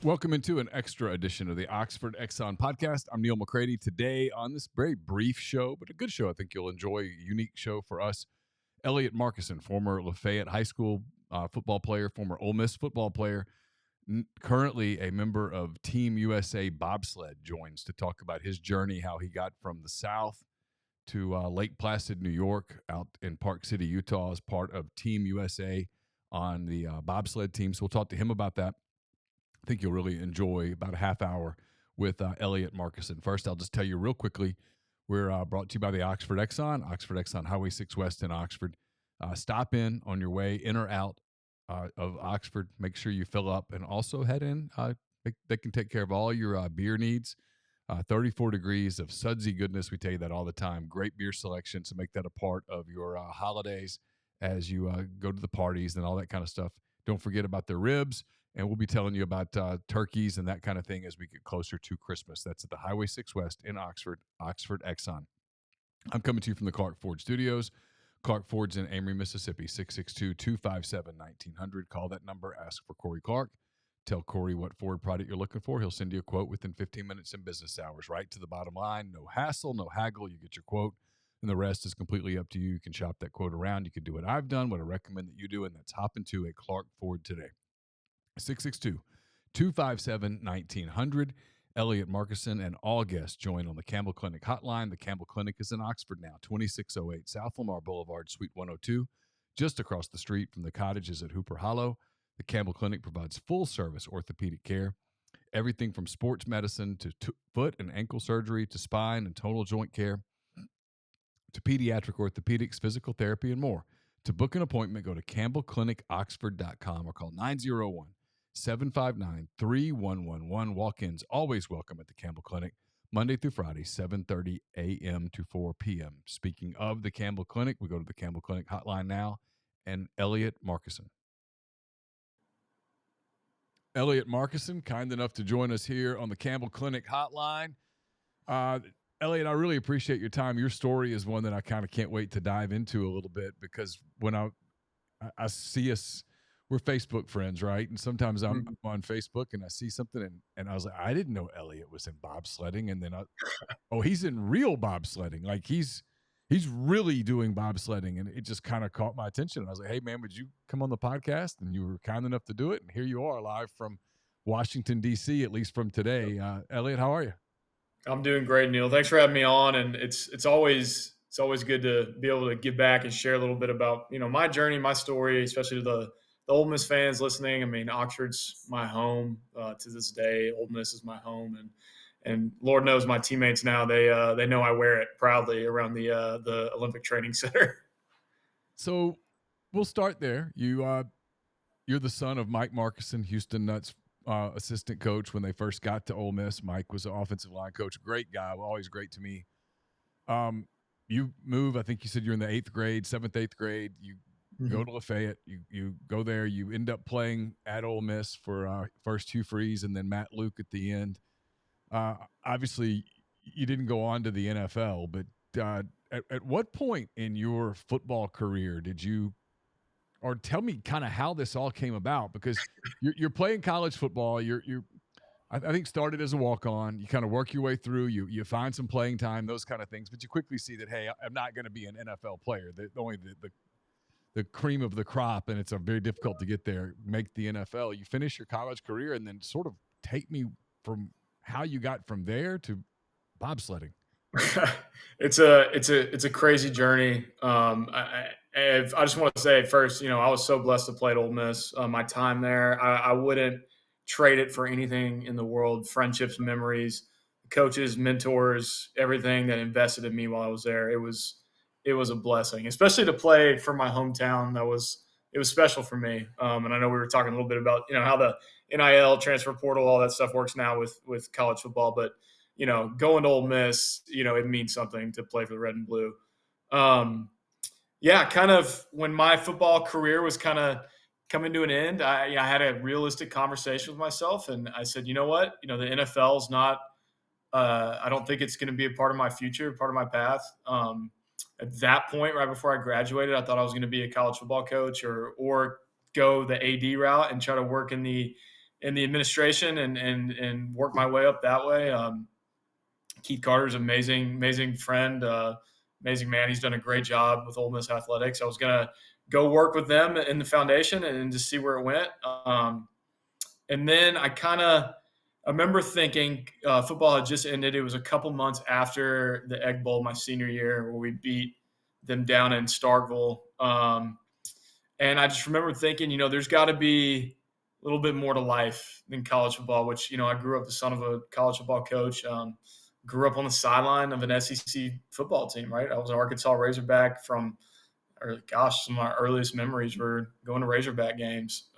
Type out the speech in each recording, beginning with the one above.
Welcome into an extra edition of the Oxford Exxon podcast. I'm Neal McCready. Today on this very brief show, but a good show, I think you'll enjoy, a unique show for us. Elliot Markuson, former Lafayette High School football player, former Ole Miss football player, currently a member of Team USA Bobsled, joins to talk about his journey, how he got from the South to Lake Placid, New York, out in Park City, Utah, as part of Team USA on the bobsled team. So we'll talk to him about that. I think you'll really enjoy about a half hour with Elliot Markuson. First, I'll just tell you real quickly, we're brought to you by the Oxford Exxon, Highway 6 West in Oxford. Stop in on your way in or out of Oxford. Make sure you fill up and also head in. They can take care of all your beer needs. 34 degrees of sudsy goodness. We tell you that all the time. Great beer selection, so make that a part of your holidays as you go to the parties and all that kind of stuff. Don't forget about their ribs. And we'll be telling you about turkeys and that kind of thing as we get closer to Christmas. That's at the Highway 6 West in Oxford Exxon. I'm coming to you from the Clark Ford Studios. Clark Ford's in Amory, Mississippi, 662-257-1900. Call that number, ask for Corey Clark. Tell Corey what Ford product you're looking for. He'll send you a quote within 15 minutes in business hours, right to the bottom line. No hassle, no haggle. You get your quote, and the rest is completely up to you. You can shop that quote around. You can do what I've done, what I recommend that you do, and that's hop into a Clark Ford today. 662-257-1900. Elliot Markuson and all guests join on the Campbell Clinic hotline. The Campbell Clinic is in Oxford now, 2608 South Lamar Boulevard, Suite 102, just across the street from the cottages at Hooper Hollow. The Campbell Clinic provides full-service orthopedic care, everything from sports medicine to foot and ankle surgery to spine and total joint care to pediatric orthopedics, physical therapy, and more. To book an appointment, go to campbellclinicoxford.com or call 901-759-3111. Walk-ins always welcome at the Campbell Clinic, Monday through Friday, 7:30 a.m. to 4 p.m. Speaking of the Campbell Clinic, we go to the Campbell Clinic hotline now, and Elliot Markuson. Elliot Markuson, kind enough to join us here on the Campbell Clinic hotline. Elliot, I really appreciate your time. Your story is one that I kind of can't wait to dive into a little bit, because when I see us, we're Facebook friends, right? And sometimes I'm on Facebook and I see something and I was like, I didn't know Elliot was in bobsledding. And then he's in real bobsledding. Like he's really doing bobsledding. And it just kind of caught my attention. I was like, hey man, would you come on the podcast? And you were kind enough to do it. And here you are live from Washington, DC, at least from today. Elliot, how are you? I'm doing great, Neal. Thanks for having me on. And it's always good to be able to give back and share a little bit about, my journey, my story, especially to the Ole Miss fans listening. I mean, Oxford's my home to this day. Ole Miss is my home, and Lord knows my teammates now, they know I wear it proudly around the Olympic Training Center. So we'll start there. You're the son of Mike Markuson, Houston Nuts assistant coach when they first got to Ole Miss. Mike was the offensive line coach. Great guy, always great to me. You move, I think you said you're in the 7th, 8th grade. You go to Lafayette. You go there. You end up playing at Ole Miss for first Hugh Freeze and then Matt Luke at the end. Obviously, you didn't go on to the NFL, but at what point in your football career did you – or tell me kind of how this all came about, because you're playing college football. I think started as a walk-on. You kind of work your way through. You find some playing time, those kind of things. But you quickly see that, hey, I'm not going to be an NFL player. Only the cream of the crop, and it's very difficult to get there, make the NFL. You finish your college career, and then sort of take me from how you got from there to bobsledding. It's a crazy journey. I just want to say first, I was so blessed to play at Ole Miss. My time there, I wouldn't trade it for anything in the world. Friendships, memories, coaches, mentors, everything that invested in me while I was there. It was a blessing, especially to play for my hometown. It was special for me. And I know we were talking a little bit about, how the NIL transfer portal, all that stuff works now with college football, but going to Ole Miss, it means something to play for the red and blue. Kind of when my football career was kind of coming to an end, I had a realistic conversation with myself, and I said, you know what, the NFL is not. I don't think it's going to be a part of my future, part of my path. At that point, right before I graduated, I thought I was going to be a college football coach or go the AD route and try to work in the in the administration and worked my way up that way. Keith Carter's amazing friend, amazing man. He's done a great job with Ole Miss athletics. I was gonna go work with them in the foundation and just see where it went. And then I remember thinking football had just ended. It was a couple months after the Egg Bowl my senior year where we beat them down in Starkville. And I just remember thinking, there's got to be a little bit more to life than college football, which, I grew up the son of a college football coach, grew up on the sideline of an SEC football team, right? I was an Arkansas Razorback some of my earliest memories were going to Razorback games.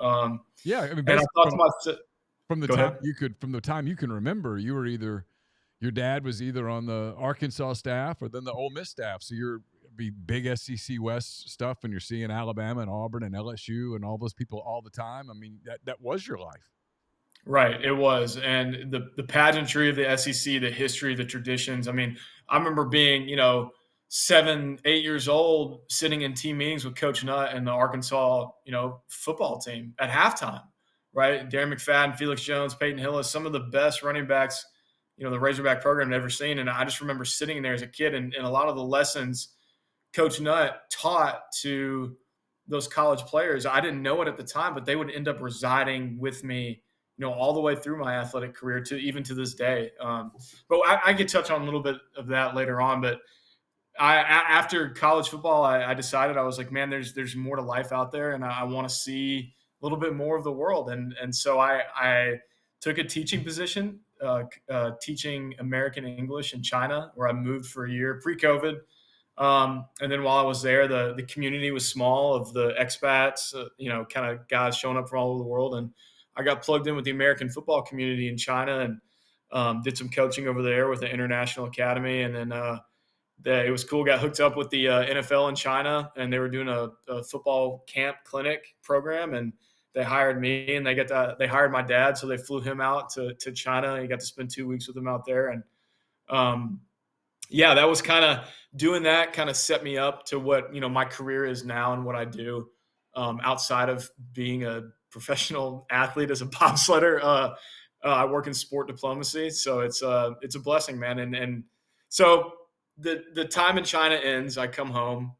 Yeah, I mean, And I basically thought to myself, from the go time ahead. from the time you can remember, you were your dad was either on the Arkansas staff or then the Ole Miss staff. So you're be big SEC West stuff, and you're seeing Alabama and Auburn and LSU and all those people all the time. I mean, that was your life. Right, it was. And the pageantry of the SEC, the history, the traditions. I mean, I remember being, 7, 8 years old, sitting in team meetings with Coach Nutt and the Arkansas, football team at halftime, right? Darren McFadden, Felix Jones, Peyton Hillis, some of the best running backs, the Razorback program had ever seen. And I just remember sitting in there as a kid and a lot of the lessons Coach Nutt taught to those college players, I didn't know it at the time, but they would end up residing with me, all the way through my athletic career to even to this day. But I could touch on a little bit of that later on. But after college football, I decided I was like, man, there's more to life out there, and I want to see a little bit more of the world. And so I took a teaching position, teaching American English in China, where I moved for a year pre-COVID. And then while I was there, the community was small of the expats, kind of guys showing up from all over the world. And I got plugged in with the American football community in China and did some coaching over there with the International Academy. And then it was cool. Got hooked up with the NFL in China, and they were doing a football camp clinic program. And they hired me, and they hired my dad. So they flew him out to China. He got to spend 2 weeks with him out there. And yeah, that was doing that kind of set me up to what, my career is now and what I do outside of being a professional athlete as a bobsledder. I work in sport diplomacy. So it's a blessing, man. And so the time in China ends, I come home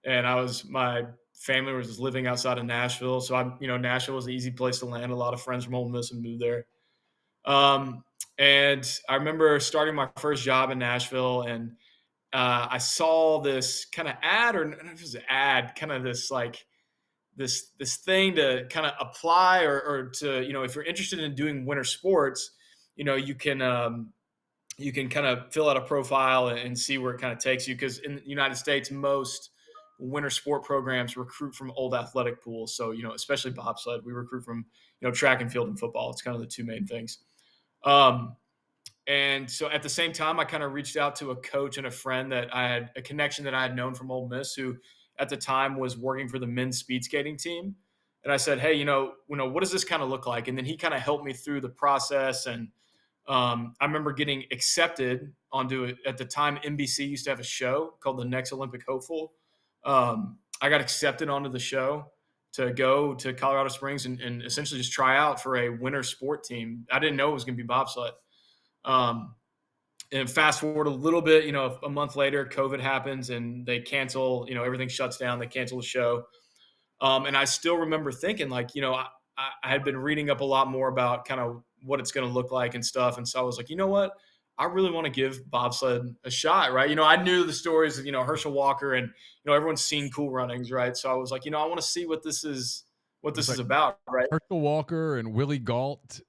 and my family was living outside of Nashville. So Nashville was an easy place to land. A lot of friends from Ole Miss and moved there. And I remember starting my first job in Nashville, and I saw this kind of ad, or I don't know if it was an ad, kind of this like this thing to kind of apply or to, if you're interested in doing winter sports, you can kind of fill out a profile and see where it kind of takes you. Because in the United States, most winter sport programs recruit from old athletic pools. So, especially bobsled, we recruit from, track and field and football. It's kind of the two main things. And so at the same time, I kind of reached out to a coach and a friend that I had a connection that I had known from Ole Miss, who at the time was working for the men's speed skating team. And I said, hey, what does this kind of look like? And then he kind of helped me through the process. And I remember getting accepted onto it. At the time, NBC used to have a show called The Next Olympic Hopeful. I got accepted onto the show to go to Colorado Springs and essentially just try out for a winter sport team. I didn't know it was going to be bobsled. And fast forward a little bit, a month later, COVID happens and they cancel, everything shuts down. They cancel the show. And I still remember thinking I had been reading up a lot more about kind of what it's going to look like and stuff. And so I was like, you know what? I really want to give bobsled a shot, right? I knew the stories of, Herschel Walker and, everyone's seen Cool Runnings, right? So I was like, I want to see what this is about, right? Herschel Walker and Willie Galt,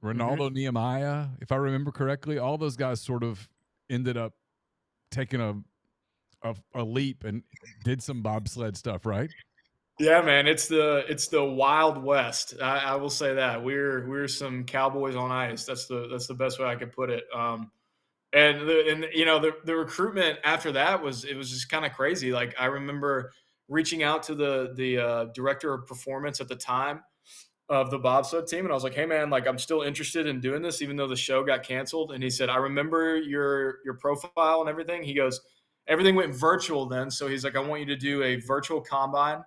Ronaldo Nehemiah, if I remember correctly, all those guys sort of ended up taking a leap and did some bobsled stuff, right? Yeah, man, it's the Wild West. I will say that we're some cowboys on ice. That's the best way I could put it. And the recruitment after that was just kind of crazy. Like I remember reaching out to the director of performance at the time of the bobsled team, and I was like, hey man, like I'm still interested in doing this even though the show got canceled. And he said, I remember your profile and everything. He goes, everything went virtual then, so he's like, I want you to do a virtual combine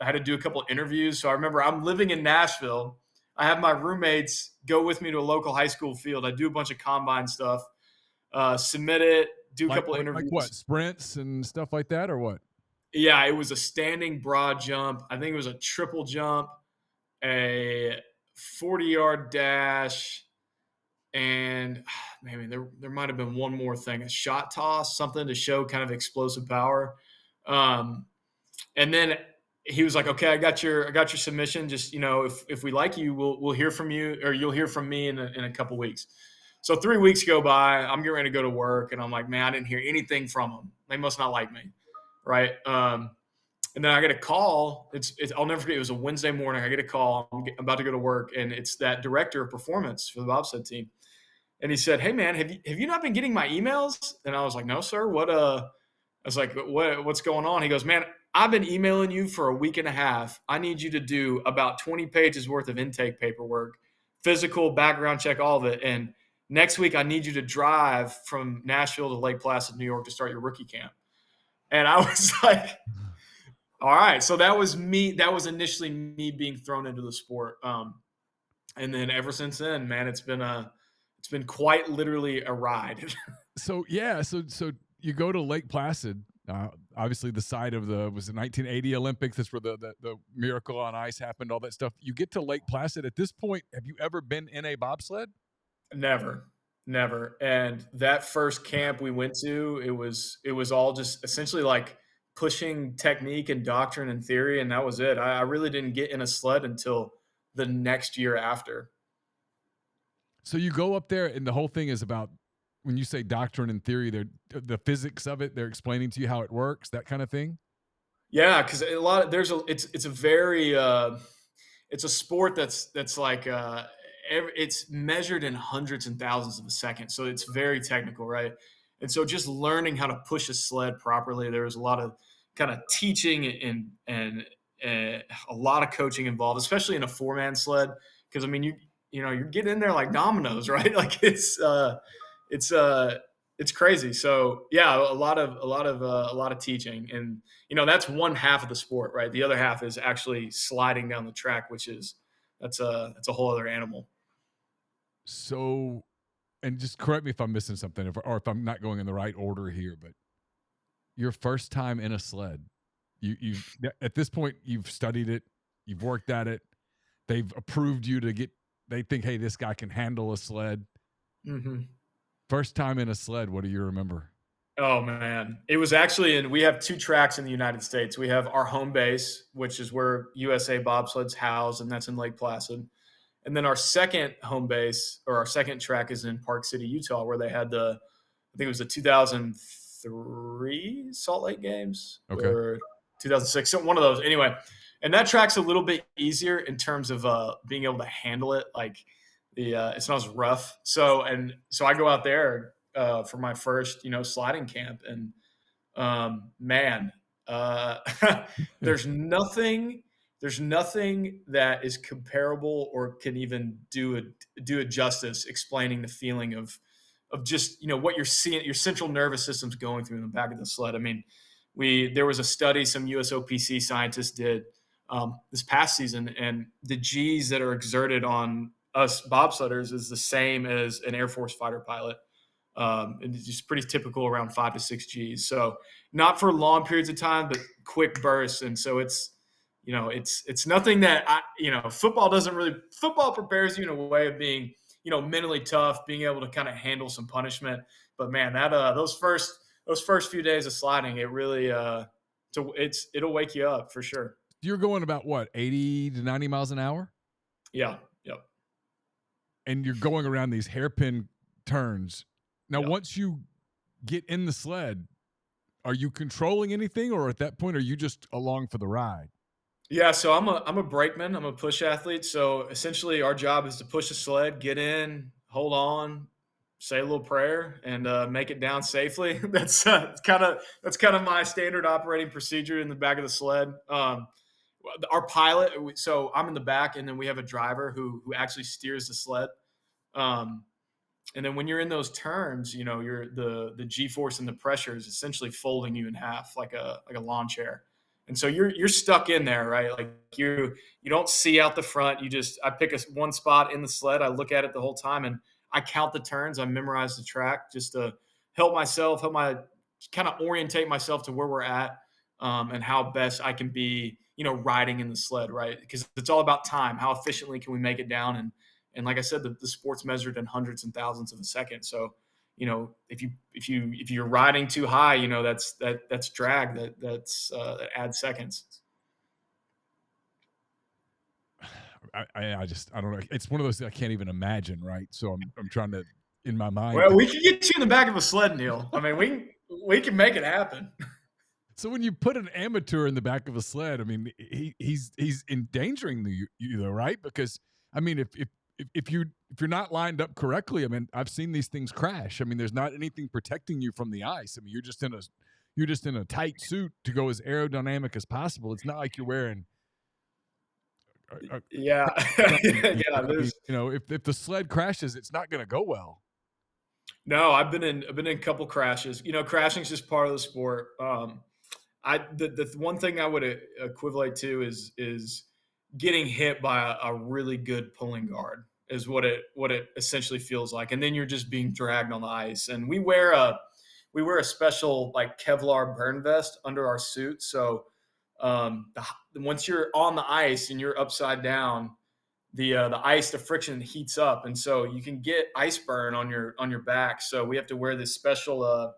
I had to do a couple interviews. So I remember I'm living in Nashville. I have my roommates go with me to a local high school field. I do a bunch of combine stuff, submit it, do a couple Like interviews. what? Sprints and stuff like that, or what? Yeah, it was a standing broad jump. I think it was a triple jump, a 40-yard dash, and maybe there might have been one more thing, a shot toss, something to show kind of explosive power. Um, and then he was like, "Okay, I got your submission. Just if we like you, we'll hear from you, or you'll hear from me in a couple weeks." So 3 weeks go by. I'm getting ready to go to work, and I'm like, "Man, I didn't hear anything from them. They must not like me, right?" And then I get a call. I'll never forget. It was a Wednesday morning. I get a call. I'm about to go to work, and it's that director of performance for the bobsled team. And he said, "Hey man, have you not been getting my emails?" And I was like, "No, sir. What?" I was like, "What's going on?" He goes, "Man, I've been emailing you for a week and a half. I need you to do about 20 pages worth of intake paperwork, physical, background check, all of it. And next week, I need you to drive from Nashville to Lake Placid, New York, to start your rookie camp." And I was like, all right. So that was me. That was initially me being thrown into the sport. And then ever since then, man, it's been quite literally a ride. So yeah, so you go to Lake Placid, obviously the site of the 1980 Olympics. That's where the miracle on ice happened. All that stuff. You get to Lake Placid. At this point, have you ever been in a bobsled? Never, never. And that first camp we went to, it was all just essentially like pushing technique and doctrine and theory, and that was it. I really didn't get in a sled until the next year after. So you go up there, and the whole thing is about when you say doctrine and theory, they're the physics of it. They're explaining to you how it works, that kind of thing. Yeah, because a lot of it's a very it's a sport that's like it's measured in hundreds and thousands of a second, so it's very technical, right? And so just learning how to push a sled properly, there was a lot of kind of teaching and a lot of coaching involved, especially in a 4-man sled, because I mean you're getting in there like dominoes, right? Like it's it's crazy. So yeah, a lot of teaching, and that's one half of the sport, right? The other half is actually sliding down the track, which is that's a whole other animal. So, and just correct me if I'm missing something, or if I'm not going in the right order here, but your first time in a sled, you've at this point you've studied it, you've worked at it, they've approved you to get. They think, hey, this guy can handle a sled. Hmm. First time in a sled, what do you remember? Oh man, it was actually we have two tracks in the United States. We have our home base, which is where USA bobsleds house, and that's in Lake Placid. And then our second home base, or our second track, is in Park City, Utah, where they had I think it was the 2003 Salt Lake Games Okay. or 2006, one of those. Anyway, and that track's a little bit easier in terms of being able to handle it. Like it's not as rough. So I go out there for my first sliding camp, and man, uh, there's nothing that is comparable or can even do it justice explaining the feeling of just what you're seeing, your central nervous system's going through in the back of the sled. I mean, there was a study some USOPC scientists did this past season, and the G's that are exerted on us bobsledders is the same as an Air Force fighter pilot. And it's just pretty typical, around 5 to 6 Gs. So not for long periods of time, but quick bursts. And so it's nothing that football prepares you in a way of being, mentally tough, being able to kind of handle some punishment. But man, that those first few days of sliding, it really it'll wake you up for sure. You're going about what, 80 to 90 miles an hour? Yeah. Yep. And you're going around these hairpin turns. Now, Yep. once you get in the sled, are you controlling anything, or at that point, are you just along for the ride? Yeah, so I'm a brakeman. I'm a push athlete. So essentially, our job is to push a sled, get in, hold on, say a little prayer, and make it down safely. That's kind of my standard operating procedure in the back of the sled. Our pilot. So I'm in the back, and then we have a driver who actually steers the sled. Um, and then when you're in those turns, you're the G force and the pressure is essentially folding you in half like a lawn chair. And so you're stuck in there, right? Like you don't see out the front. I pick one spot in the sled. I look at it the whole time, and I count the turns. I memorize the track just to help my kind of orientate myself to where we're at, and how best I can be, riding in the sled, right? Because it's all about time. How efficiently can we make it down? And like I said, the sport's measured in hundreds and thousands of a second. So, if you're riding too high, that's drag that adds seconds. I don't know. It's one of those that I can't even imagine, right? So I'm trying to, in my mind. Well, we can get you in the back of a sled, Neal. I mean, we can make it happen. So when you put an amateur in the back of a sled, I mean, he's endangering you though, right? Because I mean, if you're not lined up correctly, I mean, I've seen these things crash. I mean, there's not anything protecting you from the ice. I mean, you're just in a tight suit to go as aerodynamic as possible. It's not like you're wearing. Yeah, yeah. There's, if the sled crashes, it's not going to go well. No, I've been in a couple crashes. Crashing is just part of the sport. The one thing I would equivalent to is getting hit by a really good pulling guard is what it essentially feels like, and then you're just being dragged on the ice. And we wear a special like Kevlar burn vest under our suit, so once you're on the ice and you're upside down, the ice, the friction heats up, and so you can get ice burn on your back. So we have to wear this special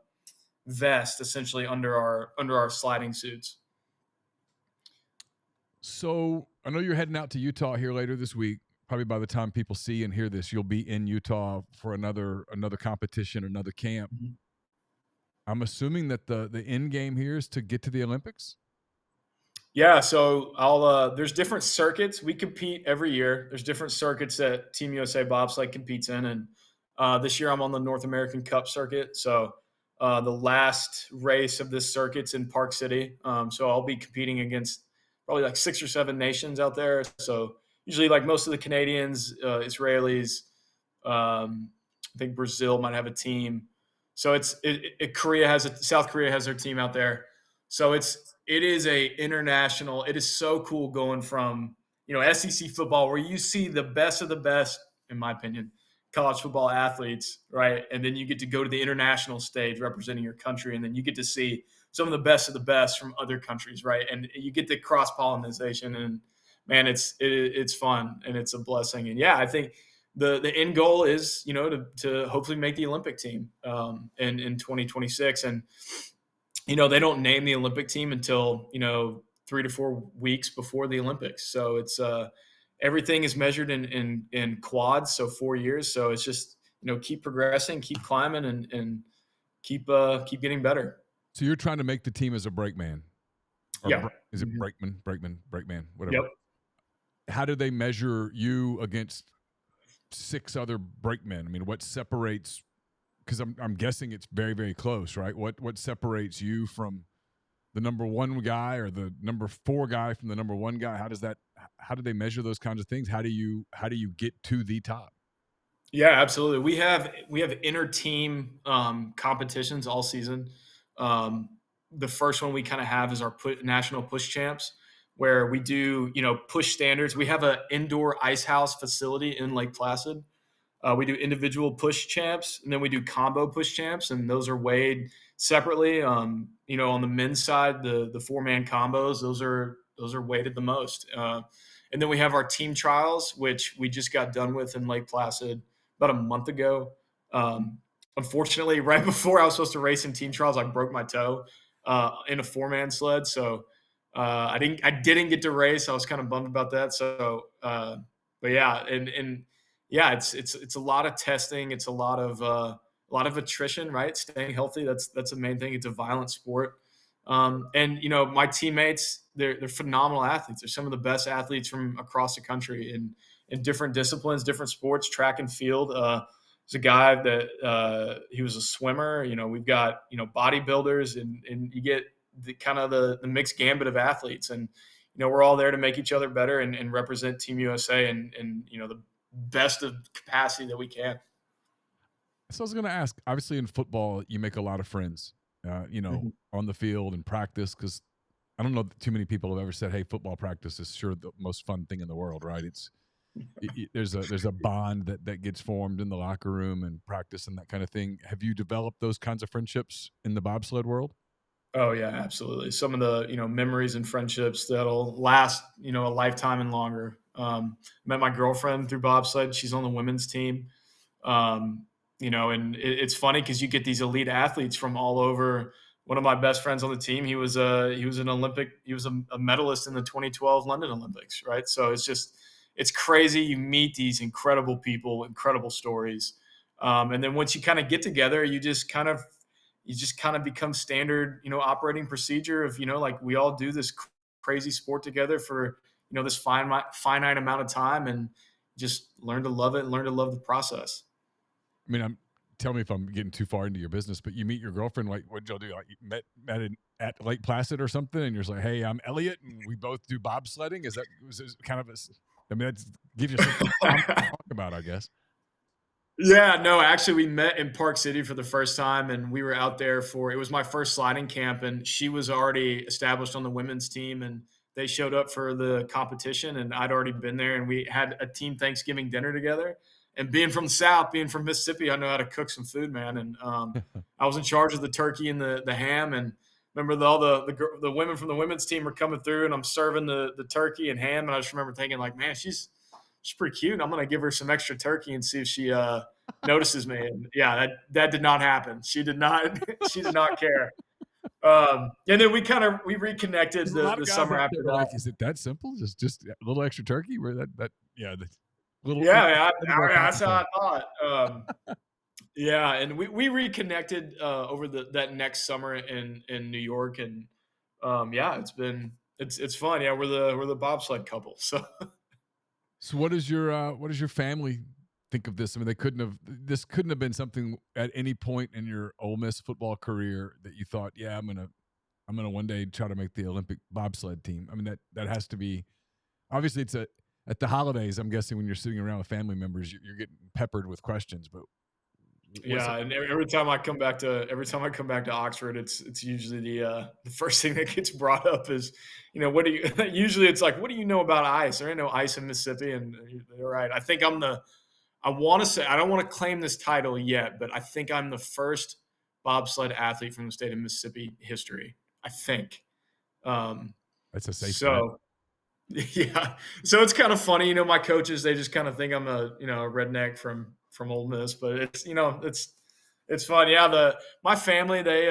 vest essentially under our sliding suits. So I know you're heading out to Utah here later this week. Probably by the time people see and hear this, you'll be in Utah for another competition, another camp. Mm-hmm. I'm assuming that the end game here is to get to the Olympics. Yeah, so there's different circuits. We compete every year. There's different circuits that Team USA Bobsleigh competes in, and this year I'm on the North American Cup circuit. So the last race of this circuit's in Park City. So I'll be competing against probably like 6 or 7 nations out there. So usually like most of the Canadians, Israelis, I think Brazil might have a team. So South Korea has their team out there. So it is so cool going from, SEC football where you see the best of the best, in my opinion, college football athletes, right? And then you get to go to the international stage representing your country, and then you get to see some of the best from other countries, right? And you get the cross pollination, and man, it's fun and it's a blessing. And yeah, I think the end goal is, to hopefully make the Olympic team in 2026. And they don't name the Olympic team until 3 to 4 weeks before the Olympics. So it's everything is measured in quads, so 4 years. So it's just keep progressing, keep climbing, and keep getting better. So you're trying to make the team as a brakeman. Yeah. Is it Breakman, whatever? Yep. How do they measure you against 6 other brakemen? I mean, what separates? Because I'm guessing it's very, very close, right? What separates you from the number 1 guy or the number 4 guy from the number 1 guy? How do they measure those kinds of things? How do you get to the top? Yeah, absolutely. We have inter team competitions all season. The first one we kind of have is our national push champs, where we do push standards. We have an indoor ice house facility in Lake Placid. We do individual push champs, and then we do combo push champs, and those are weighed separately. On the men's side, the 4-man combos, those are weighted the most. And then we have our team trials, which we just got done with in Lake Placid about a month ago. Unfortunately, right before I was supposed to race in team trials, I broke my toe in a 4-man sled, so I didn't get to race. I was kind of bummed about that. So, but yeah, and yeah, it's a lot of testing. It's a lot of attrition, right? Staying healthy. That's the main thing. It's a violent sport. And my teammates, they're phenomenal athletes. They're some of the best athletes from across the country in different disciplines, different sports, track and field. There's a guy that he was a swimmer. We've got bodybuilders, and you get the mixed gambit of athletes. And we're all there to make each other better and represent Team USA and the best of capacity that we can. So I was going to ask, obviously in football, you make a lot of friends, on the field and practice, because I don't know that too many people have ever said, "Hey, football practice is sure the most fun thing in the world," right? There's a bond that gets formed in the locker room and practice and that kind of thing. Have you developed those kinds of friendships in the bobsled world? Oh yeah, absolutely. Some of the memories and friendships that'll last a lifetime and longer. Met my girlfriend through bobsled. She's on the women's team. Um, and it's funny because you get these elite athletes from all over. One of my best friends on the team, he was a medalist in the 2012 London Olympics, right? So it's crazy. You meet these incredible people, incredible stories, and then once you kind of get together, you just kind of become standard, operating procedure of like we all do this crazy sport together for this finite amount of time, and just learn to love it and learn to love the process. I mean, tell me if I'm getting too far into your business, but you meet your girlfriend. Like, what did y'all do? Like, you at Lake Placid or something, and you're just like, "Hey, I'm Elliot, and we both do bobsledding." Was it kind of a? I mean, that gives you something to talk about, I guess. Yeah, no, actually, we met in Park City for the first time, and we were out there it was my first sliding camp, and she was already established on the women's team, and they showed up for the competition, and I'd already been there, and we had a team Thanksgiving dinner together. And being from the South, being from Mississippi, I know how to cook some food, man. And I was in charge of the turkey and the ham, and remember all the women from the women's team were coming through, and I'm serving the turkey and ham, and I just remember thinking like, man, she's pretty cute. I'm gonna give her some extra turkey and see if she notices me. And yeah, that did not happen. She did not she did not care. And then we There's reconnected a lot the of guys summer out there after are that. like, "Is it that simple? Just a little extra turkey?" Where that yeah, the Yeah, man, little more that's how I complicated. thought. Yeah, and we reconnected over that next summer in New York, and yeah, it's fun. Yeah, we're the bobsled couple. So So what does your family think of this? I mean, this couldn't have been something at any point in your Ole Miss football career that you thought, yeah, I'm gonna one day try to make the Olympic bobsled team. I mean, that has to be obviously it's a at the holidays. I'm guessing when you're sitting around with family members, you're getting peppered with questions. But was it yeah, and every time I come back to Oxford, it's usually the first thing that gets brought up is, what do you usually it's like, what do you know about ice? There ain't no ice in Mississippi, and you're right. I want to say I don't want to claim this title yet, but I think I'm the first bobsled athlete from the state of Mississippi history. I think. Um, that's a safe bet? so yeah, so it's kind of funny, my coaches, they just kind of think I'm a redneck from Ole Miss, but it's fun. Yeah, my family, they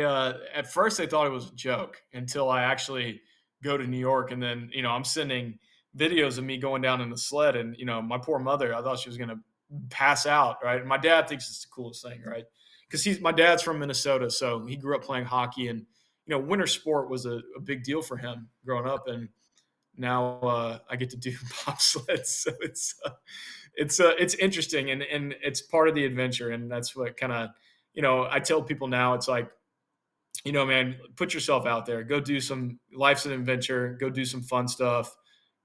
at first they thought it was a joke until I actually go to New York, and then I'm sending videos of me going down in the sled, and my poor mother, I thought she was gonna pass out. Right, my dad thinks it's the coolest thing, right? Because my dad's from Minnesota, so he grew up playing hockey, and winter sport was a big deal for him growing up, and now I get to do bobsled, so it's interesting, and it's part of the adventure, and that's what kind of I tell people now. It's like, man, put yourself out there. Go do some life's an adventure. Go do some fun stuff.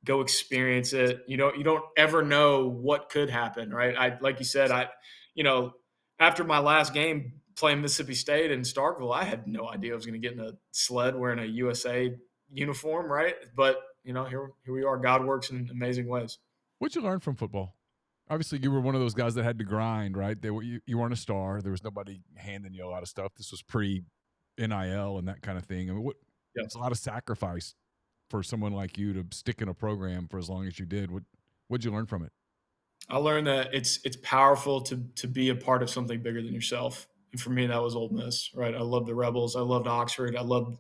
Go experience it. You don't ever know what could happen, right? Like you said, you know, after my last game playing Mississippi State in Starkville, I had no idea I was going to get in a sled wearing a USA uniform, right? But here we are. God works in amazing ways. What'd you learn from football? Obviously, you were one of those guys that had to grind, right? You weren't a star. There was nobody handing you a lot of stuff. This was pre NIL and that kind of thing. I mean, Yeah. it's a lot of sacrifice for someone like you to stick in a program for as long as you did. What'd you learn from it? I learned that it's powerful to be a part of something bigger than yourself. And for me, that was Ole Miss, right? I loved the Rebels. I loved Oxford. I loved,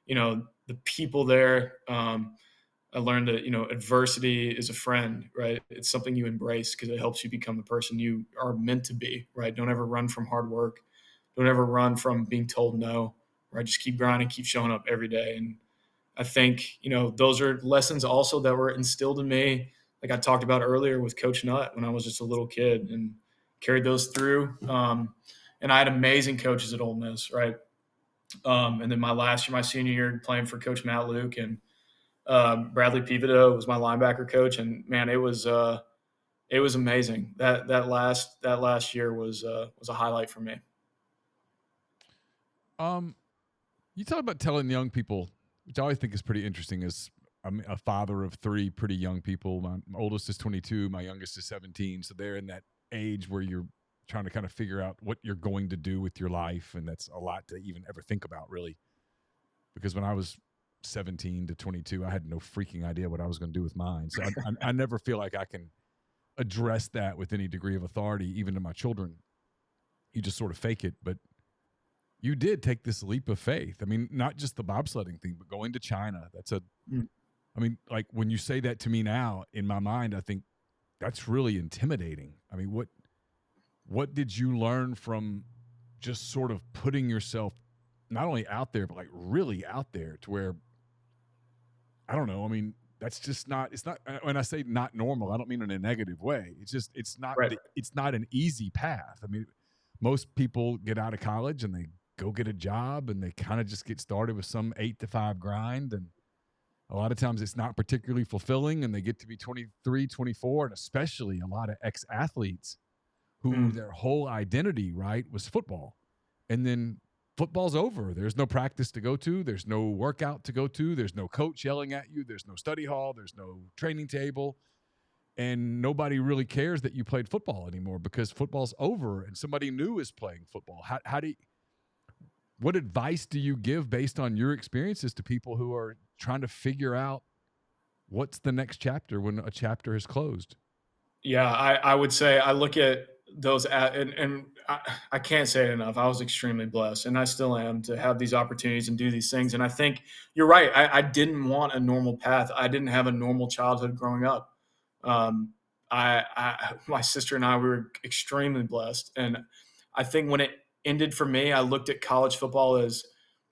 the people there. I learned that adversity is a friend, right? It's something you embrace because it helps you become the person you are meant to be, right? Don't ever run from hard work. Don't ever run from being told no, right? Just keep grinding, keep showing up every day. And I think, those are lessons also that were instilled in me, like I talked about earlier with Coach Nutt when I was just a little kid, and carried those through. And I had amazing coaches at Ole Miss, right? And then my senior year, playing for Coach Matt Luke, and Bradley Pivoto was my linebacker coach, and man, it was amazing. That last year was a highlight for me. Um, You talk about telling young people, which I always think is pretty interesting, is I'm a father of 3 pretty young people. My oldest is 22, my youngest is 17. So they're in that age where you're trying to kind of figure out what you're going to do with your life. And that's a lot to even ever think about, really. Because when I was 17 to 22, I had no freaking idea what I was going to do with mine. So I never feel like I can address that with any degree of authority, even to my children. You just sort of fake it. But you did take this leap of faith. I mean, not just the bobsledding thing, but going to China. I mean, like when you say that to me now, in my mind, I think that's really intimidating. I mean, what did you learn from just sort of putting yourself not only out there, but like really out there to where, I don't know. I mean, that's just not, it's not, when I say not normal, I don't mean in a negative way. It's just, it's not an easy path. I mean, most people get out of college and they go get a job and they kind of just get started with some 8 to 5 grind. And a lot of times it's not particularly fulfilling and they get to be 23, 24, and especially a lot of ex-athletes who their whole identity, right, was football. And then football's over. There's no practice to go to. There's no workout to go to. There's no coach yelling at you. There's no study hall. There's no training table. And nobody really cares that you played football anymore because football's over and somebody new is playing football. What advice do you give based on your experiences to people who are trying to figure out what's the next chapter when a chapter is closed? Yeah, I would say I look at those and I can't say it enough. I was extremely blessed, and I still am, to have these opportunities and do these things. And I think you're right. I didn't want a normal path. I didn't have a normal childhood growing up. My sister and I, we were extremely blessed, and I think when it ended for me, I looked at college football as,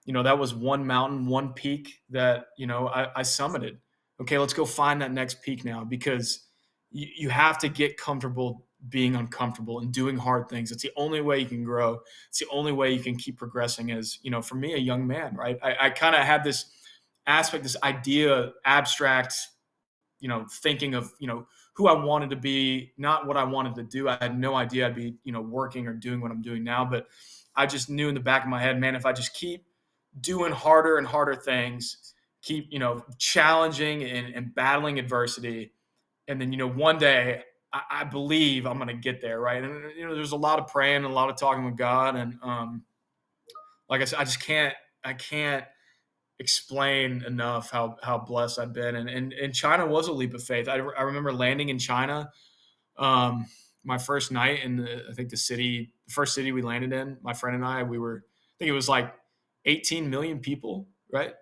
that was one mountain, one peak that I summited. Okay, let's go find that next peak now, because you have to get comfortable being uncomfortable and doing hard things. It's the only way you can grow. It's the only way you can keep progressing as, for me, a young man, right? I kind of had this aspect, this idea, abstract, thinking of, who I wanted to be, not what I wanted to do. I had no idea I'd be, working or doing what I'm doing now, but I just knew in the back of my head, man, if I just keep doing harder and harder things, keep, challenging and battling adversity, and then, one day I believe I'm going to get there. Right. And, there's a lot of praying and a lot of talking with God. And like I said, I can't explain enough how blessed I've been. And China was a leap of faith. I remember landing in China my first night in I think the first city we landed in, my friend and I think it was like 18 million people, right?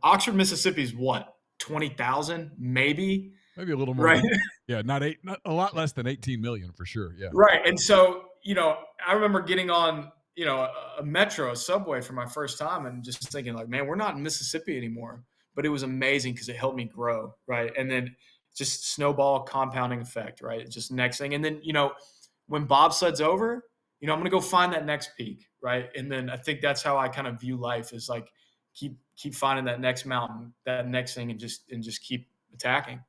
Oxford, Mississippi is what, 20,000, maybe a little more. Right. Yeah. Not a lot less than 18 million for sure. Yeah. Right. And so, I remember getting on, a metro, a subway for my first time and just thinking like, man, we're not in Mississippi anymore. But it was amazing because it helped me grow. Right. And then just snowball compounding effect. Right. Just next thing. And then, when bobsled's over, I'm going to go find that next peak. Right. And then I think that's how I kind of view life, is like, keep finding that next mountain, that next thing, and just keep attacking.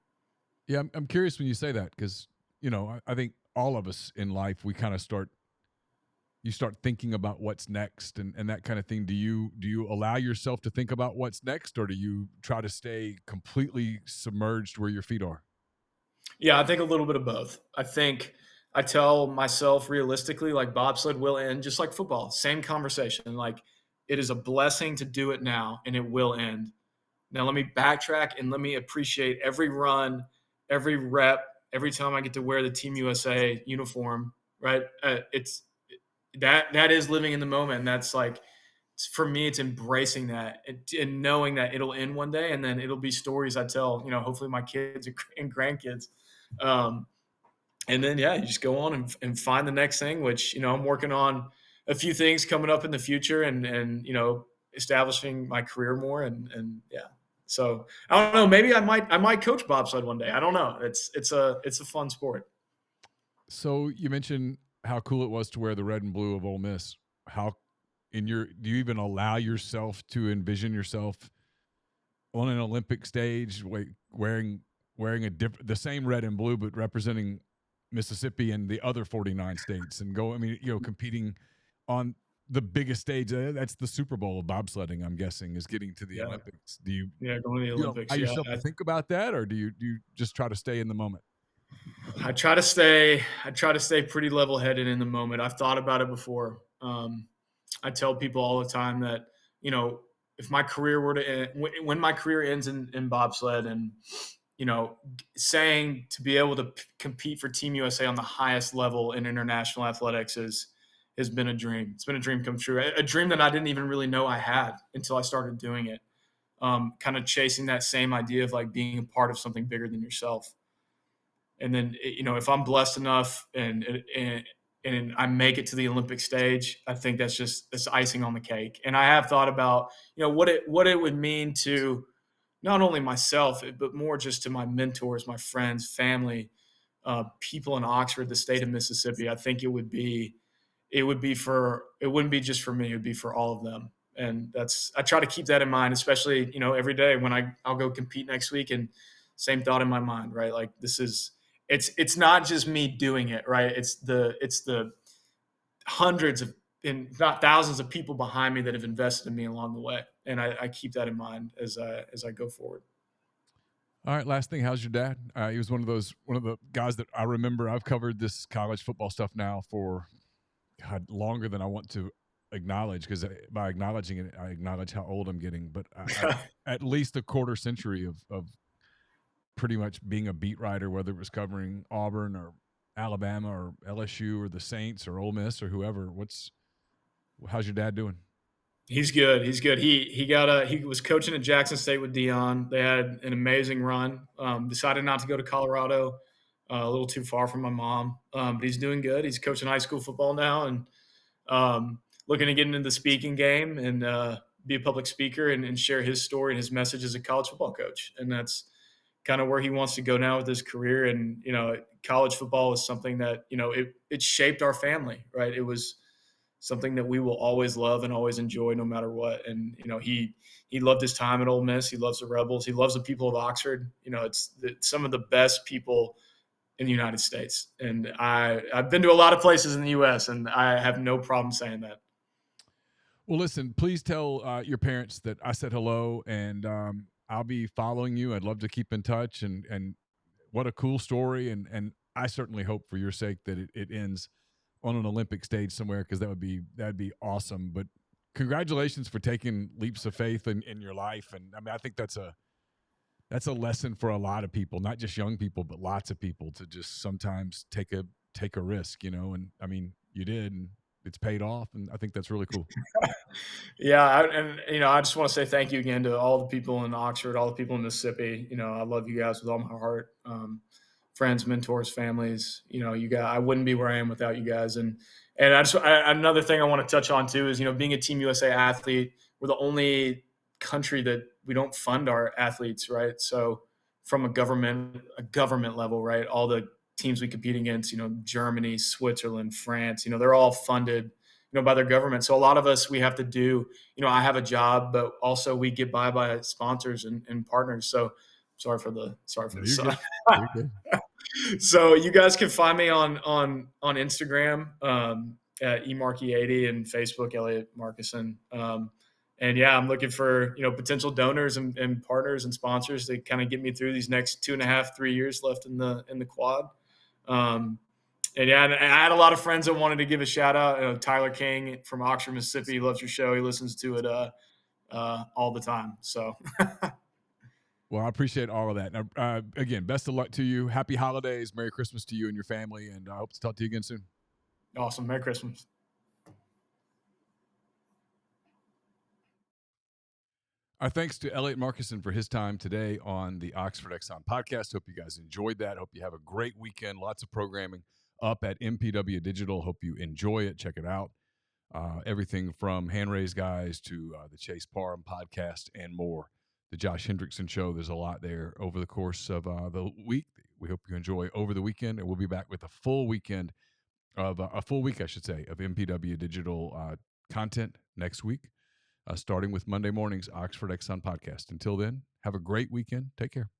Yeah. I'm curious when you say that, because, I think all of us in life, we kind of you start thinking about what's next and that kind of thing. Do you allow yourself to think about what's next, or do you try to stay completely submerged where your feet are? Yeah, I think a little bit of both. I think I tell myself realistically, like, bobsled will end just like football. Same conversation. Like, it is a blessing to do it now, and it will end. Now let me backtrack and let me appreciate every run, every rep, every time I get to wear the Team USA uniform. Right? That is living in the moment. And that's like, for me, it's embracing that and knowing that it'll end one day, and then it'll be stories I tell, hopefully my kids and grandkids. And then, yeah, you just go on and find the next thing, which, I'm working on a few things coming up in the future and establishing my career more. And yeah, so I don't know, maybe I might coach bobsled one day. I don't know. It's a fun sport. So you mentioned how cool it was to wear the red and blue of Ole Miss. Do you even allow yourself to envision yourself on an Olympic stage wearing the same red and blue, but representing Mississippi and the other 49 states, and competing on the biggest stage. That's the Super Bowl of bobsledding, I'm guessing, is getting to the Yeah. Olympics. Do you Yeah, going to the allow Olympics. Yeah, yourself to think about that, or do you just try to stay in the moment? I try to stay. I try to stay pretty level headed in the moment. I've thought about it before. I tell people all the time that if my career were to end, when my career ends in bobsled, and saying to be able to compete for Team USA on the highest level in international athletics has been a dream. It's been a dream come true. A dream that I didn't even really know I had until I started doing it. Kind of chasing that same idea of like being a part of something bigger than yourself. And then if I'm blessed enough and I make it to the Olympic stage, I think that's icing on the cake. And I have thought about what it would mean to not only myself but more just to my mentors, my friends, family, people in Oxford, the state of Mississippi. I think it wouldn't be just for me, it would be for all of them. And I try to keep that in mind, especially every day when I'll go compete next week, and same thought in my mind, right? Like it's not just me doing it, right? It's the hundreds of, and not thousands of people behind me that have invested in me along the way, and I keep that in mind as I go forward. All right, last thing, how's your dad? He was one of the guys that I remember. I've covered this college football stuff now for God, longer than I want to acknowledge, because by acknowledging it, I acknowledge how old I'm getting. But at least a quarter century of pretty much being a beat writer, whether it was covering Auburn or Alabama or LSU or the Saints or Ole Miss or whoever. How's your dad doing? He's good. He's good. He was coaching at Jackson State with Dion. They had an amazing run. Decided not to go to Colorado, a little too far from my mom. But he's doing good. He's coaching high school football now, and looking to get into the speaking game and be a public speaker and share his story and his message as a college football coach. And that's kind of where he wants to go now with his career. And college football is something that it shaped our family, right? It was something that we will always love and always enjoy no matter what. And he loved his time at Ole Miss. He loves the Rebels. He loves the people of Oxford. It's some of the best people in the United States. And I've been to a lot of places in the U.S., and I have no problem saying that. Well, listen, please tell your parents that I said hello, and I'll be following you. I'd love to keep in touch, and what a cool story. And I certainly hope for your sake that it ends on an Olympic stage somewhere, because that'd be awesome. But congratulations for taking leaps of faith in your life. And I mean, I think that's a lesson for a lot of people, not just young people, but lots of people, to just sometimes take a risk, and I mean, you did, and it's paid off. And I think that's really cool. Yeah. I just want to say thank you again to all the people in Oxford, all the people in Mississippi. I love you guys with all my heart. Friends, mentors, families, you guys, I wouldn't be where I am without you guys. And another thing I want to touch on too is, being a Team USA athlete, we're the only country that we don't fund our athletes, right? So from a government level, right? All the teams we compete against, Germany, Switzerland, France, they're all funded, by their government. So a lot of us, we have to do, I have a job, but also we get by sponsors and partners. So sorry for the You're good. So you guys can find me on Instagram at emarky80 and Facebook Elliot Markuson. And yeah, I'm looking for potential donors and partners and sponsors to kind of get me through these next 2.5-3 years left in the quad. And yeah, and I had a lot of friends that wanted to give a shout out. Tyler King from Oxford, Mississippi, he loves your show. He listens to it all the time. So. Well, I appreciate all of that. Now, again, best of luck to you. Happy holidays. Merry Christmas to you and your family. And I hope to talk to you again soon. Awesome. Merry Christmas. Our thanks to Elliot Markuson for his time today on the Oxford Exxon podcast. Hope you guys enjoyed that. Hope you have a great weekend. Lots of programming up at MPW Digital. Hope you enjoy it. Check it out. Everything from Hand Raise Guys to the Chase Parham podcast and more. The Josh Hendrickson Show. There's a lot there over the course of the week. We hope you enjoy over the weekend, and we'll be back with a full week, I should say, of MPW Digital content next week, starting with Monday morning's Oxford Exxon podcast. Until then, have a great weekend. Take care.